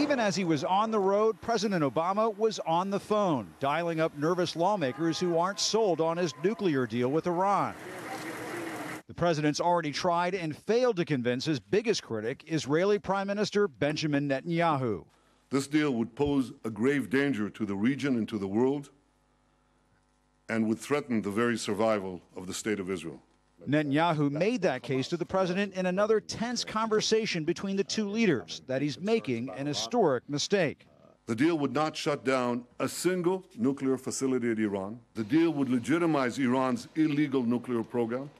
Even as he was on the road, President Obama was on the phone, dialing up nervous lawmakers who aren't sold on his nuclear deal with Iran. The president's already tried and failed to convince his biggest critic, Israeli Prime Minister Benjamin Netanyahu. This deal would pose a grave danger to the region and to the world, and would threaten the very survival of the State of Israel. Netanyahu made that case to the president in another tense conversation between the two leaders, that he's making an historic mistake. The deal would not shut down a single nuclear facility at Iran. The deal would legitimize Iran's illegal nuclear program.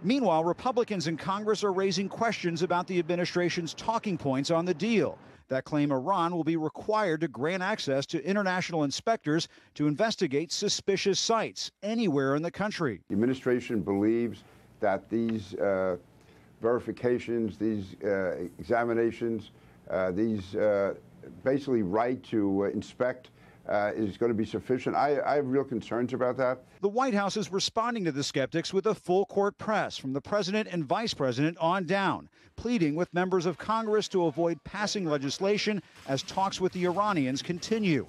Meanwhile, Republicans in Congress are raising questions about the administration's talking points on the deal that claim Iran will be required to grant access to international inspectors to investigate suspicious sites anywhere in the country. The administration believes that these verifications, these examinations, these basically right to inspect is going to be sufficient. I have real concerns about that. The White House is responding to the skeptics with a full court press from the president and vice president on down, pleading with members of Congress to avoid passing legislation as talks with the Iranians continue.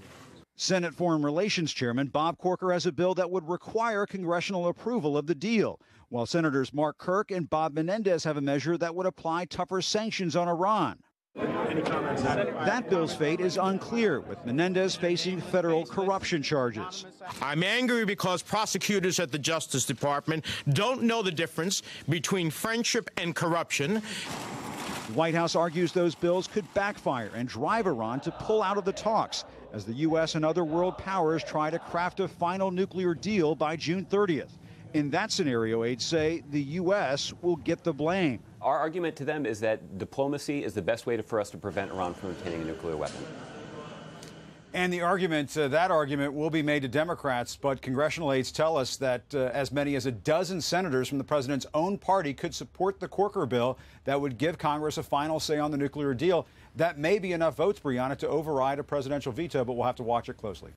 Senate Foreign Relations Chairman Bob Corker has a bill that would require congressional approval of the deal, while Senators Mark Kirk and Bob Menendez have a measure that would apply tougher sanctions on Iran. Any comments? That bill's fate is unclear, with Menendez facing federal corruption charges. I'm angry because prosecutors at the Justice Department don't know the difference between friendship and corruption. The White House argues those bills could backfire and drive Iran to pull out of the talks as the U.S. and other world powers try to craft a final nuclear deal by June 30th. In that scenario, aides say the U.S. will get the blame. Our argument to them is that diplomacy is the best way for us to prevent Iran from obtaining a nuclear weapon. And the argument, that argument will be made to Democrats, but congressional aides tell us that as many as a dozen senators from the president's own party could support the Corker bill that would give Congress a final say on the nuclear deal. That may be enough votes, Brianna, to override a presidential veto, but we'll have to watch it closely.